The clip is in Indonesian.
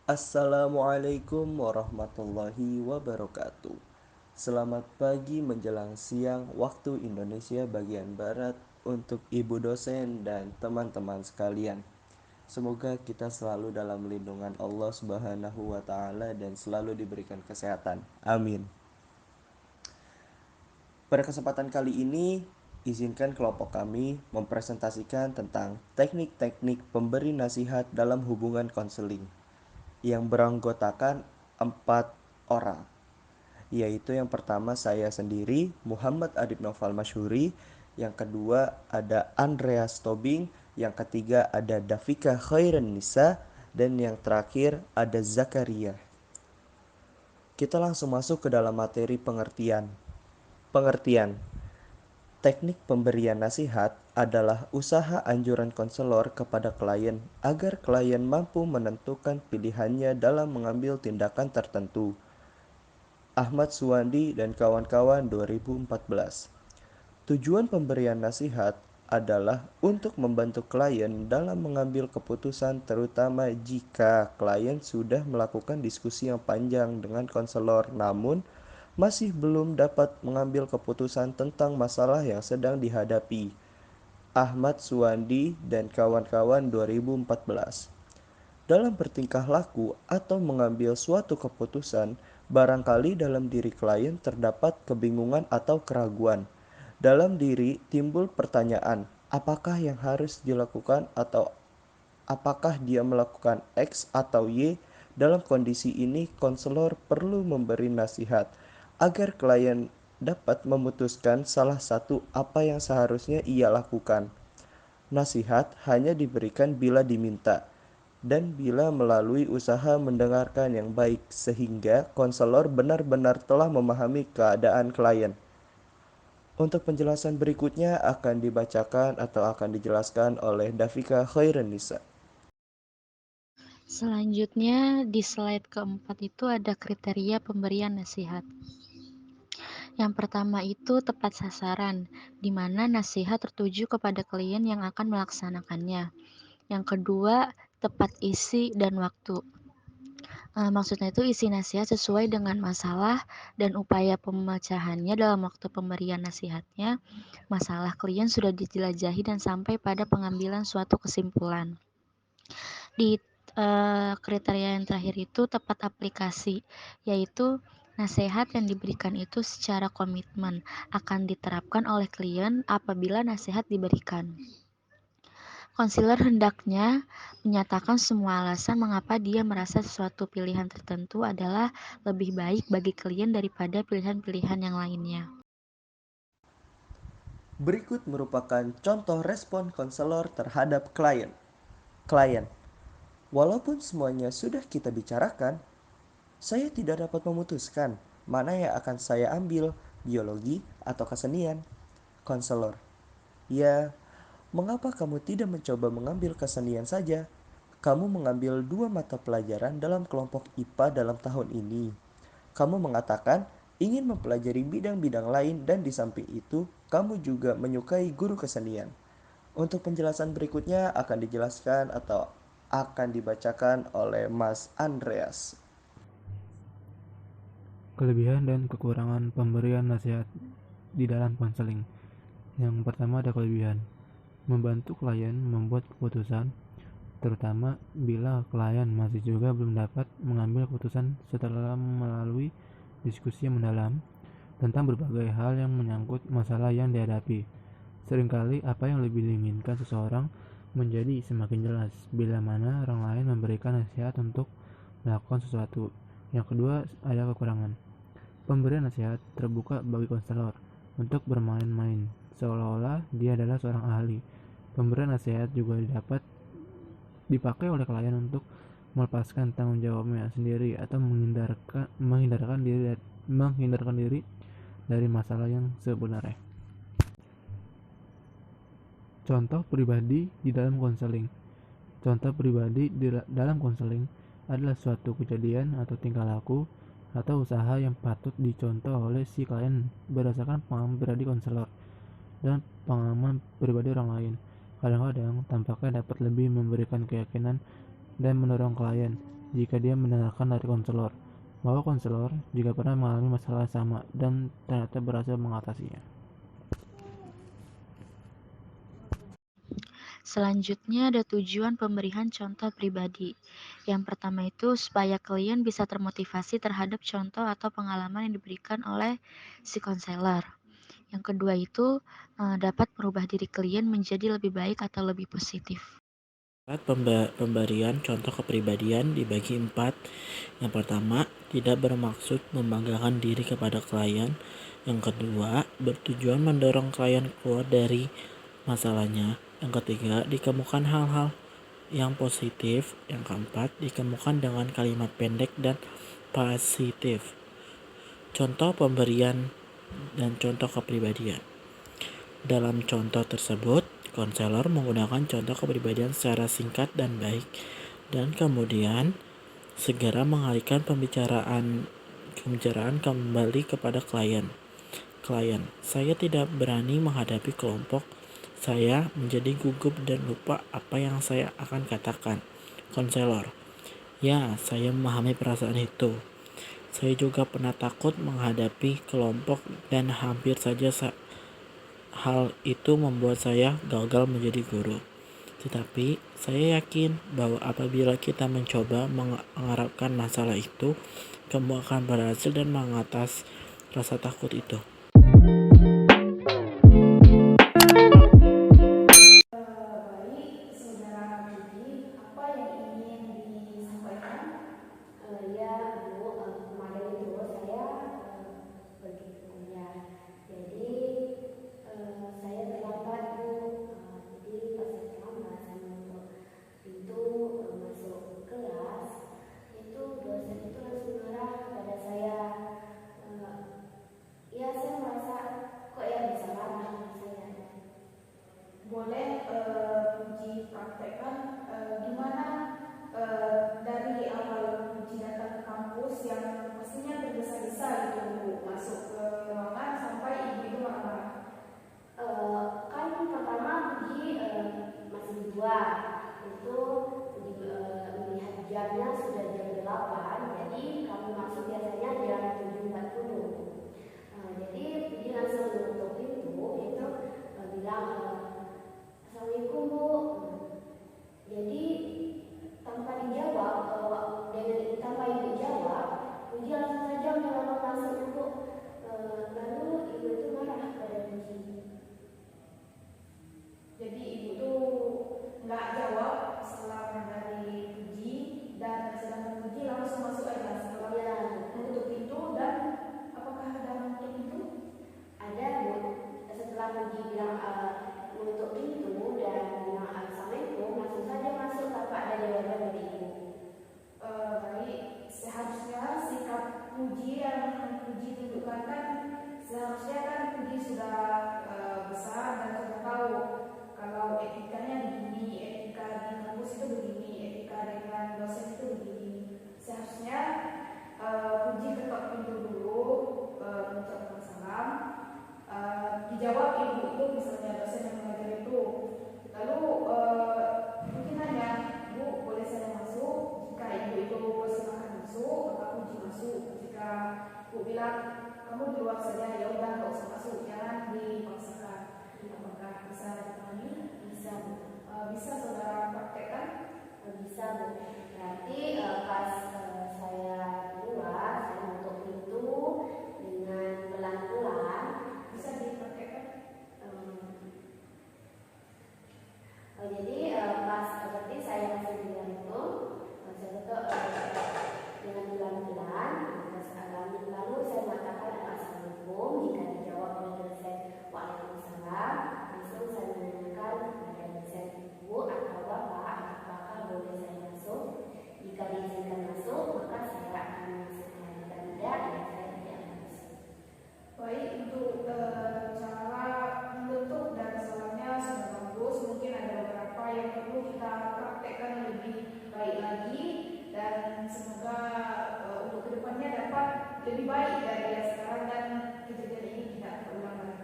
Assalamualaikum warahmatullahi wabarakatuh. Selamat pagi menjelang siang waktu Indonesia bagian Barat untuk ibu dosen dan teman-teman sekalian. Semoga kita selalu dalam lindungan Allah Subhanahu wa taala dan selalu diberikan kesehatan. Amin. Pada kesempatan kali ini, izinkan kelompok kami mempresentasikan tentang teknik-teknik pemberi nasihat dalam hubungan konseling yang beranggotakan 4 orang, yaitu yang pertama saya sendiri, Muhammad Adib Noval Masyhuri, yang kedua ada Andreas Tobing, yang ketiga ada Davika Khairan Nisa, dan yang terakhir ada Zakaria. Kita langsung masuk ke dalam materi pengertian. Pengertian. Teknik pemberian nasihat adalah usaha anjuran konselor kepada klien agar klien mampu menentukan pilihannya dalam mengambil tindakan tertentu. Ahmad Suwandi dan kawan-kawan 2014. Tujuan pemberian nasihat adalah untuk membantu klien dalam mengambil keputusan, terutama jika klien sudah melakukan diskusi yang panjang dengan konselor namun masih belum dapat mengambil keputusan tentang masalah yang sedang dihadapi. Ahmad Suwandi dan kawan-kawan 2014. Dalam bertingkah laku atau mengambil suatu keputusan, barangkali dalam diri klien terdapat kebingungan atau keraguan. Dalam diri timbul pertanyaan, apakah yang harus dilakukan atau apakah dia melakukan X atau Y. Dalam kondisi ini, konselor perlu memberi nasihat agar klien dapat memutuskan salah satu apa yang seharusnya ia lakukan. Nasihat hanya diberikan bila diminta dan bila melalui usaha mendengarkan yang baik sehingga konselor benar-benar telah memahami keadaan klien. Untuk penjelasan berikutnya akan dibacakan atau akan dijelaskan oleh Davika Khairanisa. Selanjutnya di slide keempat itu ada kriteria pemberian nasihat. Yang pertama itu tepat sasaran, di mana nasihat tertuju kepada klien yang akan melaksanakannya. Yang kedua, tepat isi dan waktu. Maksudnya itu isi nasihat sesuai dengan masalah dan upaya pemecahannya dalam waktu pemberian nasihatnya. Masalah klien sudah dijelajahi dan sampai pada pengambilan suatu kesimpulan. Di kriteria yang terakhir itu tepat aplikasi, yaitu nasihat yang diberikan itu secara komitmen akan diterapkan oleh klien apabila nasihat diberikan. Konselor hendaknya menyatakan semua alasan mengapa dia merasa sesuatu pilihan tertentu adalah lebih baik bagi klien daripada pilihan-pilihan yang lainnya. Berikut merupakan contoh respon konselor terhadap klien. Klien, walaupun semuanya sudah kita bicarakan, saya tidak dapat memutuskan mana yang akan saya ambil, biologi atau kesenian. Konselor, ya, mengapa kamu tidak mencoba mengambil kesenian saja? Kamu mengambil 2 mata pelajaran dalam kelompok IPA dalam tahun ini. Kamu mengatakan ingin mempelajari bidang-bidang lain dan di samping itu, kamu juga menyukai guru kesenian. Untuk penjelasan berikutnya akan dijelaskan atau akan dibacakan oleh Mas Andreas. Kelebihan dan kekurangan pemberian nasihat di dalam konseling. Yang pertama ada kelebihan, membantu klien membuat keputusan, terutama bila klien masih juga belum dapat mengambil keputusan setelah melalui diskusi yang mendalam tentang berbagai hal yang menyangkut masalah yang dihadapi. Seringkali apa yang lebih diinginkan seseorang menjadi semakin jelas bila mana orang lain memberikan nasihat untuk melakukan sesuatu. Yang kedua ada kekurangan. Pemberian nasihat terbuka bagi konselor untuk bermain-main, seolah-olah dia adalah seorang ahli. Pemberian nasihat juga dapat dipakai oleh klien untuk melepaskan tanggung jawabnya sendiri atau menghindarkan diri dari masalah yang sebenarnya. Contoh pribadi di dalam konseling. Contoh pribadi di dalam konseling adalah suatu kejadian atau tingkah laku atau usaha yang patut dicontoh oleh si klien berdasarkan pengalaman pribadi konselor dan pengalaman pribadi orang lain. Kadang-kadang tampaknya dapat lebih memberikan keyakinan dan mendorong klien jika dia mendengarkan dari konselor, bahwa konselor juga pernah mengalami masalah sama dan ternyata berhasil mengatasinya. Selanjutnya ada tujuan pemberian contoh pribadi. Yang pertama itu supaya klien bisa termotivasi terhadap contoh atau pengalaman yang diberikan oleh si konselor. Yang kedua itu dapat merubah diri klien menjadi lebih baik atau lebih positif. Pemberian contoh kepribadian dibagi 4. Yang pertama, tidak bermaksud membanggakan diri kepada klien. Yang kedua, bertujuan mendorong klien keluar dari masalahnya. Yang ketiga, dikemukakan hal-hal yang positif. Yang keempat, dikemukakan dengan kalimat pendek dan positif. Contoh pemberian dan contoh kepribadian. Dalam contoh tersebut, konselor menggunakan contoh kepribadian secara singkat dan baik, dan kemudian segera mengalihkan pembicaraan kembali kepada klien. Saya tidak berani menghadapi kelompok. Saya menjadi gugup dan lupa apa yang saya akan katakan. Konselor, ya, saya memahami perasaan itu. Saya juga pernah takut menghadapi kelompok dan hampir saja hal itu membuat saya gagal menjadi guru. Tetapi saya yakin bahwa apabila kita mencoba mengarahkan masalah itu, kamu akan berhasil dan mengatasi rasa takut itu. Baik, saudara Didi, apa yang ingin disampaikan? Ya, Bu, kemarin itu saya pergi kuliah. Jadi saya terlambat, Bu. Jadi pas saya terlambat, saya masuk pintu masuk kelas, itu dosen itu langsung marah kepada saya. Ya, saya merasa kok ya bisa marah sama saya. Boleh Puji praktekkan gimana dari awal Puji datang ke kampus yang pastinya tergesa-gesa gitu Bu, masuk ke ruangan sampai ibu itu marah-marah. Kan pertama Puji masih di luar, itu melihat jamnya sudah jam 8, jadi kami masuk biasanya jam 7.40. Jadi Puji langsung menutup pintu, itu bilang Assalamualaikum Bu. Jadi tanpa dijawab, tanpa ibu jawab, Puji langsung saja menyelamat masuk Bu. Lalu ibu itu marah pada Puji. Jadi ibu itu nggak jawab salam dari Puji dan sedangkan Puji langsung masuk aja setelah dia menutup pintu. Dan apakah ada menutup pintu? Ada Bu. Setelah Puji bilang menutup pintu dan bilang Assalamualaikum, langsung saja masuk tanpa ada jawaban dari ibu. Baik, seharusnya sikap Puji yang Puji tunjukkan kan, seharusnya kan Puji sudah besar dan sudah tahu kalau etikanya begini, etika di kampus itu begini, etika dengan dosen itu begini. Seharusnya Puji ketok pintu dulu, mengucapkan salam, dijawab ibu itu, misalnya dosen yang mengajar itu. Lalu mungkin nanya, Bu, boleh saya masuk? Jika ibu itu silakan masuk, maka Puji masuk. Jika Bu bilang kamu di luar saja, ya udah nggak usah masuk, jangan dipaksakan. Apakah bisa dipahami? Bisa, Bu. Bisa saudara praktekkan? Bisa, Bu. Berarti pas saya keluar, saya menutup pintu dengan pelan-pelan. Bisa dipraktekkan? Jadi pas seperti saya masih di luar itu, saya tutup dengan pelan-pelan. Lalu saya mengatakan Assalamualaikum. Jika dijawab oleh dosen Waalaikumsalam, langsung saya menanyakan kepada dosen, Bu atau Bapak, apakah boleh saya masuk? Jika diizinkan masuk, maka saya akan masukkan. Jika tidak, ya saya tidak masuk. Baik, untuk cara membentuk dan salamnya sudah bagus. Mungkin ada beberapa yang perlu kita praktekkan lebih baik lagi, dan semoga untuk kedepannya dapat lebih baik dari yang sekarang dan kejadian ini tidak terulang lagi.